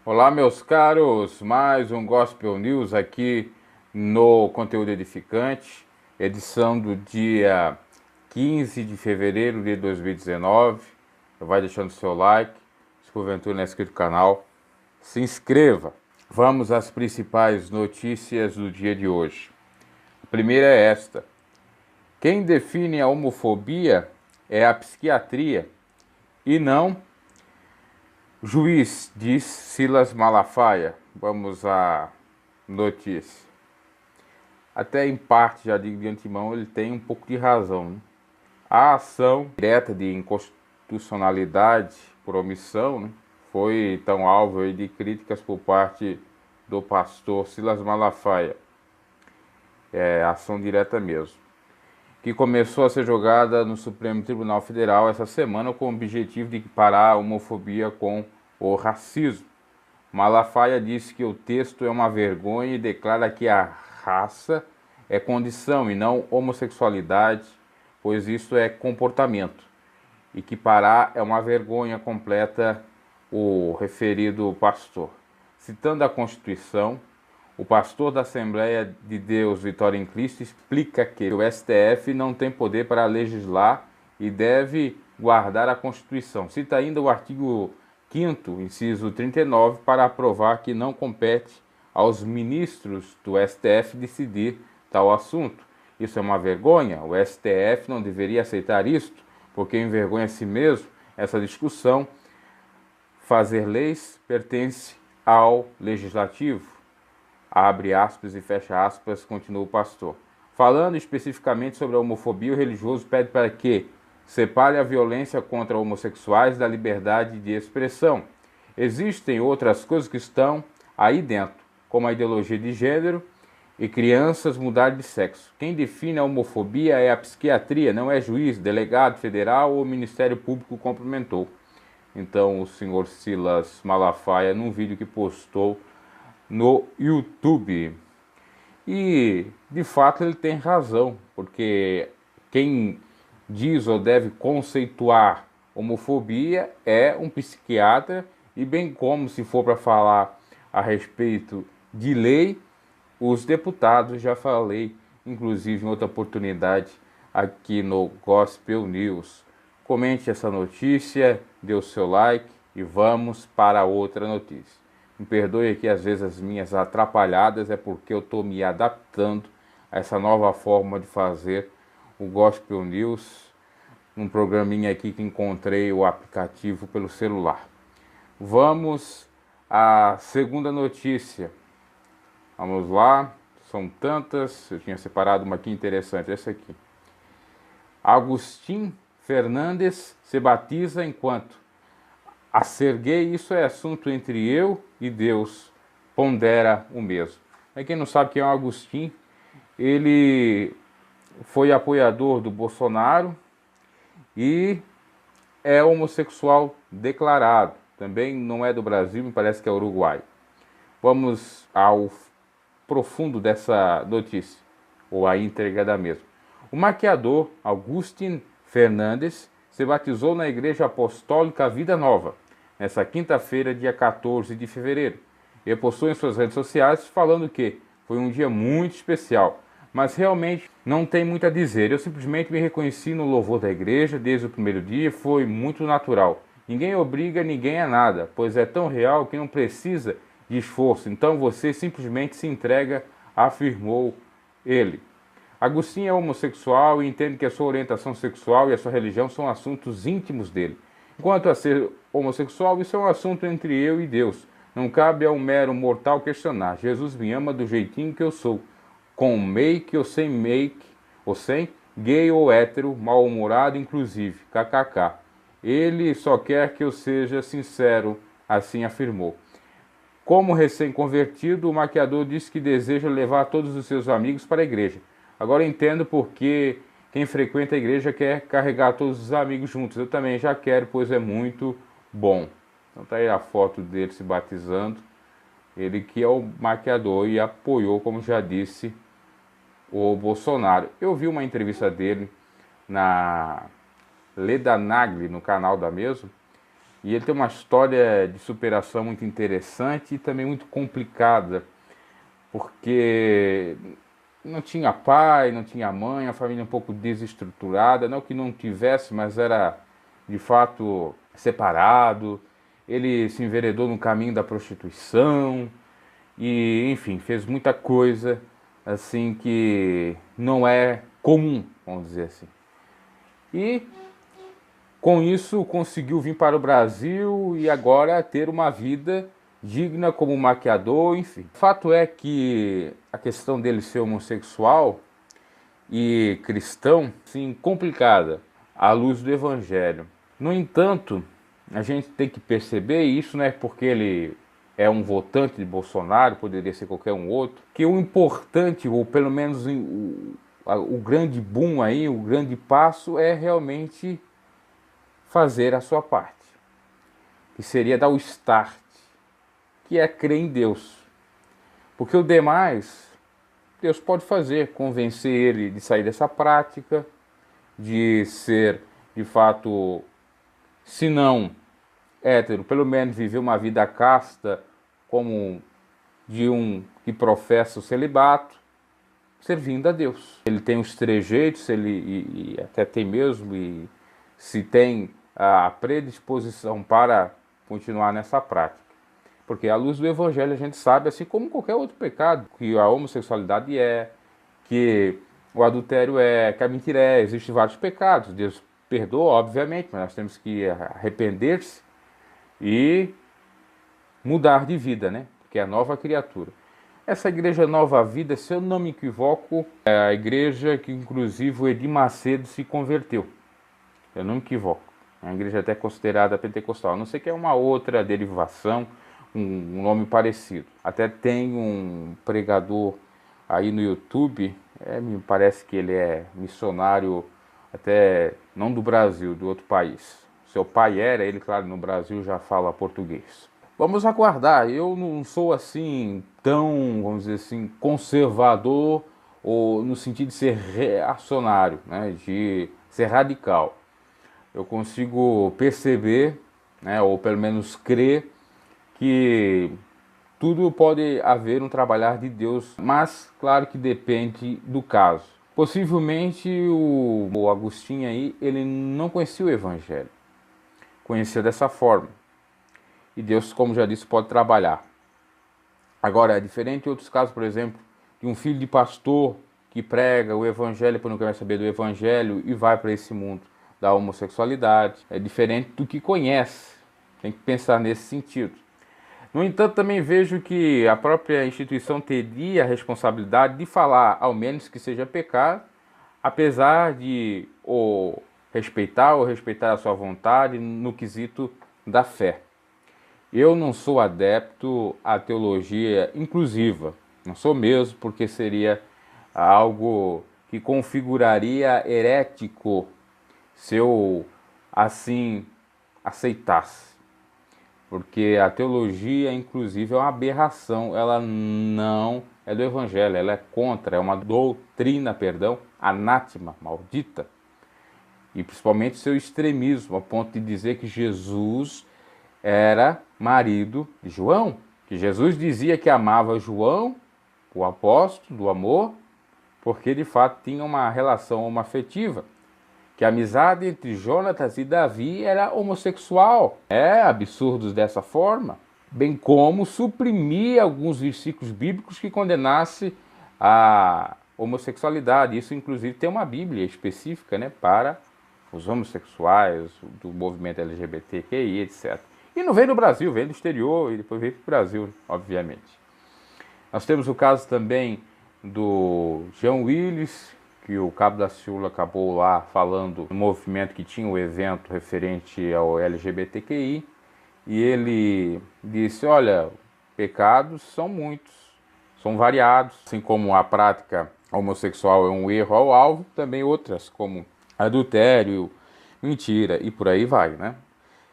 Olá, meus caros, mais um Gospel News aqui no Conteúdo Edificante, edição do dia 15 de fevereiro de 2019. Vai deixando seu like, se porventura não é inscrito no canal, se inscreva. Vamos às principais notícias do dia de hoje. A primeira é esta: quem define a homofobia é a psiquiatria e não juiz, diz Silas Malafaia. Vamos à notícia. Até em parte, já digo de antemão, ele tem um pouco de razão, né? A ação direta de inconstitucionalidade por omissão, né, foi tão alvo de críticas por parte do pastor Silas Malafaia. É ação direta mesmo, que começou a ser jogada no Supremo Tribunal Federal essa semana com o objetivo de equiparar a homofobia com o racismo. Malafaia disse que o texto é uma vergonha e declara que a raça é condição e não homossexualidade, pois isso é comportamento. Equiparar é uma vergonha, completa o referido pastor. Citando a Constituição, o pastor da Assembleia de Deus, Vitória em Cristo, explica que o STF não tem poder para legislar e deve guardar a Constituição. Cita ainda o artigo 5º, inciso 39, para aprovar que não compete aos ministros do STF decidir tal assunto. Isso é uma vergonha? O STF não deveria aceitar isto, porque envergonha a si mesmo. Essa discussão, fazer leis, pertence ao legislativo. Abre aspas e fecha aspas, continua o pastor. Falando especificamente sobre a homofobia, o religioso pede para que separe a violência contra homossexuais da liberdade de expressão. Existem outras coisas que estão aí dentro, como a ideologia de gênero e crianças mudarem de sexo. Quem define a homofobia é a psiquiatria, não é juiz, delegado federal ou Ministério Público, complementou. Então o senhor Silas Malafaia, num vídeo que postou no YouTube. E de fato ele tem razão, porque quem diz ou deve conceituar homofobia é um psiquiatra, e bem como, se for para falar a respeito de lei, os deputados. Já falei, inclusive, em outra oportunidade aqui no Gospel News. Comente essa notícia, dê o seu like e vamos para outra notícia. Me perdoe aqui às vezes as minhas atrapalhadas, é porque eu estou me adaptando a essa nova forma de fazer o Gospel News, um programinha aqui que encontrei o aplicativo pelo celular. Vamos à segunda notícia. Vamos lá, são tantas, eu tinha separado uma aqui interessante, essa aqui. Agustin Fernandes se batiza enquanto a ser gay, isso é assunto entre eu e Deus, pondera o mesmo. Quem não sabe quem é o Agustin, ele foi apoiador do Bolsonaro e é homossexual declarado. Também não é do Brasil, me parece que é Uruguai. Vamos ao profundo dessa notícia, ou a íntegra da mesma. O maquiador Agustin Fernandes se batizou na Igreja Apostólica Vida Nova, nessa quinta-feira, dia 14 de fevereiro. Ele postou em suas redes sociais falando que foi um dia muito especial, mas realmente não tem muito a dizer. Eu simplesmente me reconheci no louvor da igreja desde o primeiro dia, foi muito natural. Ninguém obriga ninguém a nada, pois é tão real que não precisa de esforço. Então você simplesmente se entrega, afirmou ele. Agostinho é homossexual e entende que a sua orientação sexual e a sua religião são assuntos íntimos dele. Quanto a ser homossexual, isso é um assunto entre eu e Deus. Não cabe a um mero mortal questionar. Jesus me ama do jeitinho que eu sou, com make ou sem make, ou sem, gay ou hétero, mal-humorado inclusive, kkk. Ele só quer que eu seja sincero, assim afirmou. Como recém-convertido, o maquiador disse que deseja levar todos os seus amigos para a igreja. Agora entendo porque quem frequenta a igreja quer carregar todos os amigos juntos. Eu também já quero, pois é muito bom. Então tá aí a foto dele se batizando. Ele que é o maquiador e apoiou, como já disse, o Bolsonaro. Eu vi uma entrevista dele na Leda Nagli, no canal da mesma, E ele tem uma história de superação muito interessante e também muito complicada, porque não tinha pai, não tinha mãe, a família um pouco desestruturada, não que não tivesse, mas era de fato separado. Ele se enveredou no caminho da prostituição e, enfim, fez muita coisa assim que não é comum, vamos dizer assim. E com isso conseguiu vir para o Brasil e agora ter uma vida digna como maquiador, enfim. O fato é que a questão dele ser homossexual e cristão, sim, complicada à luz do Evangelho. No entanto, a gente tem que perceber, e isso não é porque ele é um votante de Bolsonaro, poderia ser qualquer um outro, que o importante, ou pelo menos o grande boom aí, o grande passo é realmente fazer a sua parte, que seria dar o start, que é crer em Deus. Porque o demais, Deus pode fazer, convencer ele de sair dessa prática, de ser, de fato, se não hétero, pelo menos viver uma vida casta, como de um que professa o celibato, servindo a Deus. Ele tem os trejeitos, e até tem mesmo, e se tem a predisposição para continuar nessa prática. Porque à luz do Evangelho a gente sabe, assim como qualquer outro pecado, que a homossexualidade é, que o adultério é, que a mentira é, existem vários pecados. Deus perdoa, obviamente, mas nós temos que arrepender-se e mudar de vida, né? Porque é a nova criatura. Essa igreja Nova Vida, se eu não me equivoco, é a igreja que inclusive o Edir Macedo se converteu. Eu não me equivoco. É uma igreja até considerada pentecostal. A não sei que é uma outra derivação, um nome parecido. Até tem um pregador aí no YouTube, me parece que ele é missionário, até não do Brasil, do outro país. Seu pai era, ele, claro, no Brasil já fala português. Vamos aguardar. Eu não sou assim tão, vamos dizer assim, conservador, ou no sentido de ser reacionário, né, de ser radical. Eu consigo perceber, né, ou pelo menos crer, que tudo pode haver um trabalhar de Deus, mas claro que depende do caso. Possivelmente o Agostinho aí, ele não conhecia o Evangelho, conhecia dessa forma. E Deus, como já disse, pode trabalhar. Agora, é diferente em outros casos, por exemplo, de um filho de pastor que prega o Evangelho, porque não quer saber do Evangelho e vai para esse mundo da homossexualidade. É diferente do que conhece. Tem que pensar nesse sentido. No entanto, também vejo que a própria instituição teria a responsabilidade de falar, ao menos que seja pecado, apesar de ou respeitar a sua vontade no quesito da fé. Eu não sou adepto à teologia inclusiva, não sou mesmo, porque seria algo que configuraria herético se eu assim aceitasse. Porque a teologia inclusiva é uma aberração, ela não é do Evangelho, ela é contra, é uma doutrina, anátema, maldita. E principalmente seu extremismo, a ponto de dizer que Jesus era marido de João, que Jesus dizia que amava João, o apóstolo do amor, porque de fato tinha uma relação homoafetiva, que a amizade entre Jonatas e Davi era homossexual. É absurdo dessa forma, bem como suprimir alguns versículos bíblicos que condenasse a homossexualidade. Isso inclusive tem uma Bíblia específica, né, para os homossexuais, do movimento LGBTQI, etc. E não veio do Brasil, veio do exterior e depois veio para o Brasil, obviamente. Nós temos o caso também do Jean Willis, que o Cabo da Ciolo acabou lá falando no movimento que tinha o evento referente ao LGBTQI, e ele disse, olha, pecados são muitos, são variados, assim como a prática homossexual é um erro ao alvo, também outras, como adultério, mentira e por aí vai, né?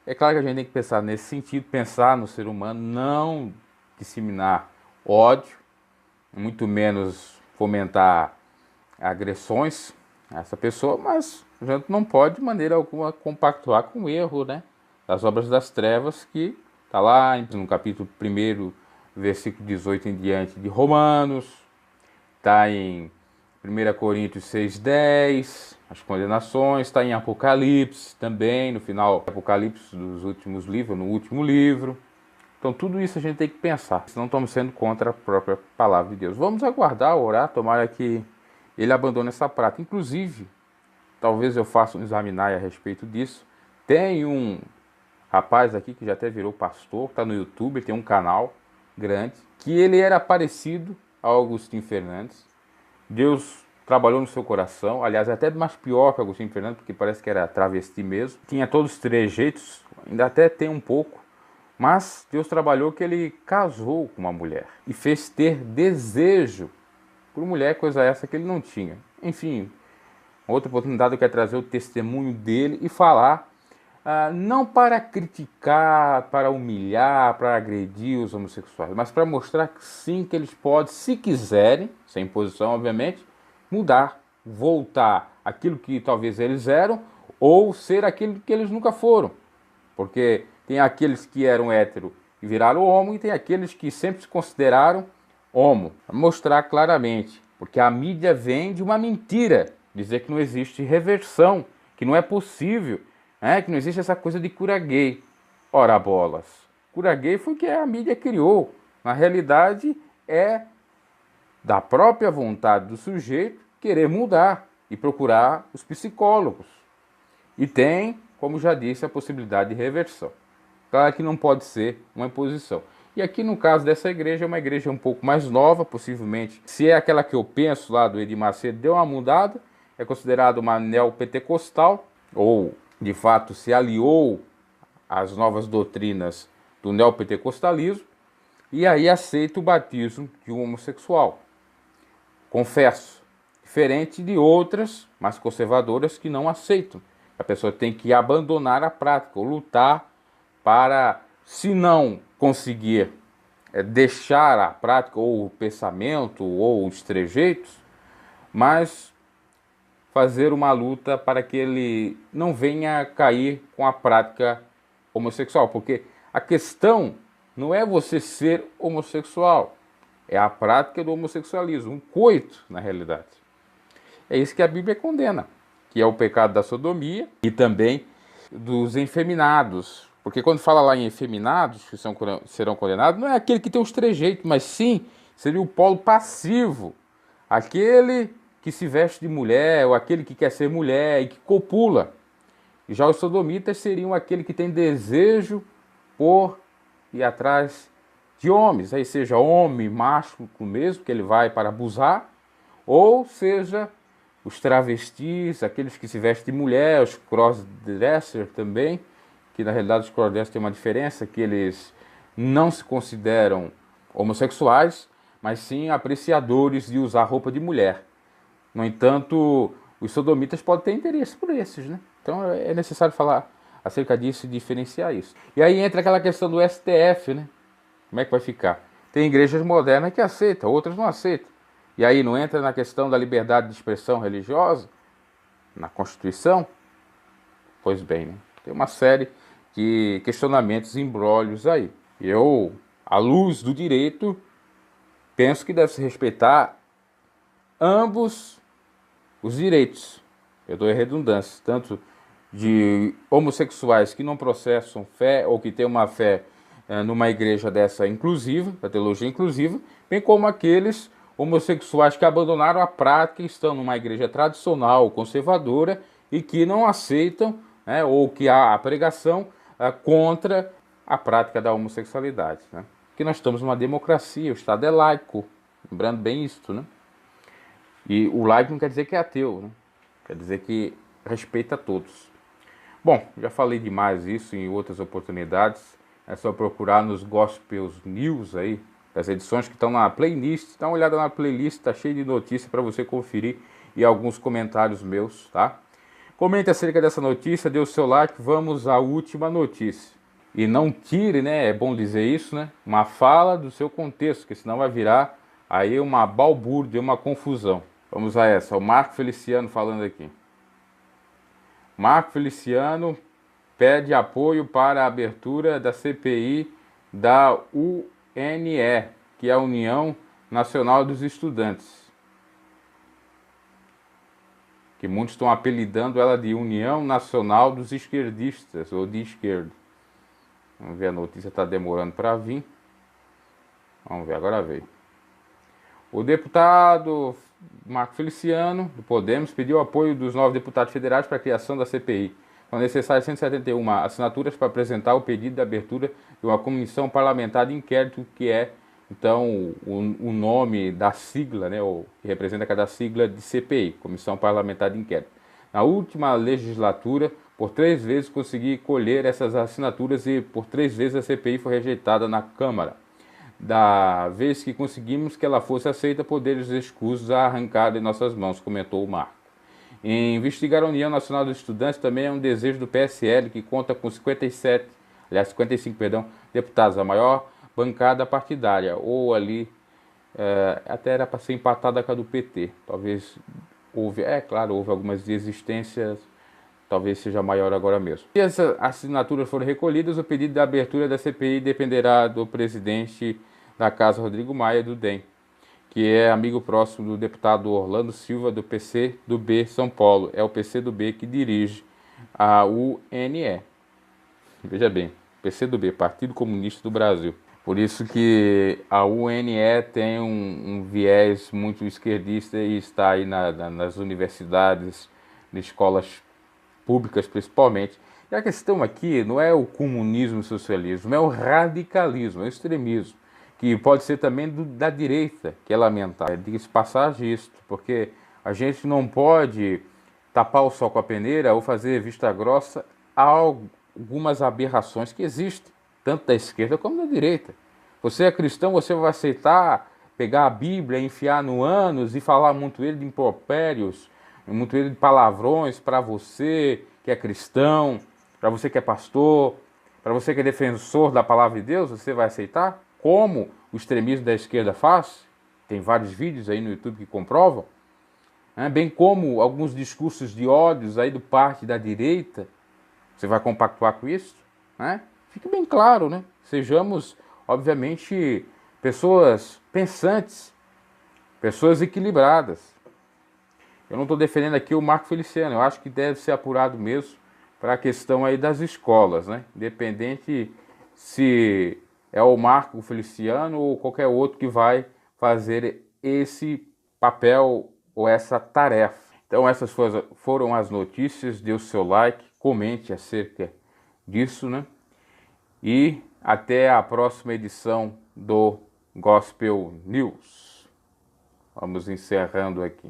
É claro que a gente tem que pensar nesse sentido, pensar no ser humano, não disseminar ódio, muito menos fomentar agressões a essa pessoa, mas a gente não pode de maneira alguma compactuar com o erro, né, das obras das trevas, que está lá no capítulo 1, versículo 18 em diante de Romanos, está em 1 Coríntios 6:10, as condenações, está em Apocalipse também, no final Apocalipse dos últimos livros, no último livro. Então tudo isso a gente tem que pensar, senão estamos sendo contra a própria palavra de Deus. Vamos aguardar, orar, tomara que ele abandone essa prática. Inclusive, talvez eu faça um examinar a respeito disso. Tem um rapaz aqui que já até virou pastor, está no YouTube, tem um canal grande, que ele era parecido ao Agostinho Fernandes. Deus trabalhou no seu coração, aliás, é até mais pior que Agostinho Fernandes, porque parece que era travesti mesmo. Tinha todos os trejeitos, ainda até tem um pouco, mas Deus trabalhou que ele casou com uma mulher e fez ter desejo por mulher, coisa essa que ele não tinha. Enfim, outra oportunidade eu quero trazer o testemunho dele e falar, não para criticar, para humilhar, para agredir os homossexuais, mas para mostrar que sim, que eles podem, se quiserem, sem imposição obviamente, mudar, voltar aquilo que talvez eles eram ou ser aquilo que eles nunca foram. Porque tem aqueles que eram hétero e viraram homo e tem aqueles que sempre se consideraram homo. Mostrar claramente, porque a mídia vende uma mentira, dizer que não existe reversão, que não é possível, que não existe essa coisa de cura gay. Ora bolas, cura gay foi o que a mídia criou. Na realidade é da própria vontade do sujeito querer mudar e procurar os psicólogos. E tem, como já disse, a possibilidade de reversão. Claro que não pode ser uma imposição. E aqui no caso dessa igreja, é uma igreja um pouco mais nova, possivelmente. Se é aquela que eu penso lá do Edir Macedo, deu uma mudada, é considerado uma neopentecostal, ou de fato se aliou às novas doutrinas do neopentecostalismo, e aí aceita o batismo de um homossexual. Confesso, diferente de outras, mais conservadoras, que não aceitam. A pessoa tem que abandonar a prática, ou lutar para, se não conseguir deixar a prática, ou o pensamento, ou os trejeitos, mas fazer uma luta para que ele não venha cair com a prática homossexual. Porque a questão não é você ser homossexual, é a prática do homossexualismo, um coito, na realidade. É isso que a Bíblia condena, que é o pecado da sodomia e também dos efeminados. Porque quando fala lá em efeminados, que serão condenados, não é aquele que tem os trejeitos, mas sim seria o polo passivo, aquele que se veste de mulher, ou aquele que quer ser mulher e que copula. E já os sodomitas seriam aquele que tem desejo por ir atrás de homens, aí seja homem, macho mesmo, que ele vai para abusar, ou seja, os travestis, aqueles que se vestem de mulher, os crossdresser também, que na realidade os crossdressers têm uma diferença, que eles não se consideram homossexuais, mas sim apreciadores de usar roupa de mulher. No entanto, os sodomitas podem ter interesse por esses, né? Então é necessário falar acerca disso e diferenciar isso. E aí entra aquela questão do STF, né? Como é que vai ficar? Tem igrejas modernas que aceitam, outras não aceitam. E aí não entra na questão da liberdade de expressão religiosa, na Constituição? Pois bem, né? Tem uma série de questionamentos e imbróglios aí. Eu, à luz do direito, penso que deve se respeitar ambos os direitos, eu dou a redundância, tanto de homossexuais que não processam fé ou que têm uma fé numa igreja dessa inclusiva, da teologia inclusiva, bem como aqueles homossexuais que abandonaram a prática e estão numa igreja tradicional, conservadora, e que não aceitam, ou que há a pregação contra a prática da homossexualidade. Né? Porque nós estamos numa democracia, o Estado é laico, lembrando bem isso, né? E o laico não quer dizer que é ateu, né? Quer dizer que respeita a todos. Bom, já falei demais isso em outras oportunidades. É só procurar nos Gospels News aí, as edições que estão na playlist. Dá uma olhada na playlist, tá cheio de notícias para você conferir e alguns comentários meus, tá? Comente acerca dessa notícia, dê o seu like, vamos à última notícia. E não tire, né, é bom dizer isso, né, uma fala do seu contexto, que senão vai virar aí uma balbúrdia, uma confusão. Vamos a essa, o Marco Feliciano falando aqui. Marco Feliciano pede apoio para a abertura da CPI da UNE, que é a União Nacional dos Estudantes, que muitos estão apelidando ela de União Nacional dos Esquerdistas, ou de esquerda. Vamos ver, a notícia está demorando para vir. Vamos ver, agora veio. O deputado Marco Feliciano, do Podemos, pediu apoio dos 9 deputados federais para a criação da CPI. São necessárias 171 assinaturas para apresentar o pedido de abertura de uma comissão parlamentar de inquérito, que é, então, o nome da sigla, né, ou que representa cada sigla de CPI, Comissão Parlamentar de Inquérito. Na última legislatura, por 3 vezes consegui colher essas assinaturas e por 3 vezes a CPI foi rejeitada na Câmara. Da vez que conseguimos que ela fosse aceita, poderes escusos a arrancar de nossas mãos, comentou o Marco. Investigar a União Nacional dos Estudantes também é um desejo do PSL, que conta com 55 deputados, a maior bancada partidária, ou ali, até era para ser empatada com a do PT. Talvez houve algumas desistências, talvez seja maior agora mesmo. Se as assinaturas forem recolhidas, o pedido de abertura da CPI dependerá do presidente da Casa, Rodrigo Maia, do DEM, que é amigo próximo do deputado Orlando Silva, do PCdoB São Paulo. É o PCdoB que dirige a UNE. Veja bem, PCdoB, Partido Comunista do Brasil. Por isso que a UNE tem um viés muito esquerdista e está aí nas universidades, nas escolas públicas principalmente. E a questão aqui não é o comunismo e o socialismo, é o radicalismo, é o extremismo, que pode ser também da direita, que é lamentável. Diga-se passagem isto, porque a gente não pode tapar o sol com a peneira ou fazer vista grossa a algumas aberrações que existem, tanto da esquerda como da direita. Você é cristão, você vai aceitar pegar a Bíblia, enfiar no ânus e falar muito ele de impropérios, muito ele de palavrões para você que é cristão, para você que é pastor, para você que é defensor da palavra de Deus, você vai aceitar? Como o extremismo da esquerda faz? Tem vários vídeos aí no YouTube que comprovam. Bem como alguns discursos de ódios aí do parte da direita. Você vai compactuar com isso? Fique bem claro, né? Sejamos, obviamente, pessoas pensantes, pessoas equilibradas. Eu não estou defendendo aqui o Marco Feliciano, eu acho que deve ser apurado mesmo para a questão aí das escolas, né? Independente se é o Marco Feliciano ou qualquer outro que vai fazer esse papel ou essa tarefa. Então essas foram as notícias, dê o seu like, comente acerca disso, né? E até a próxima edição do Gospel News. Vamos encerrando aqui.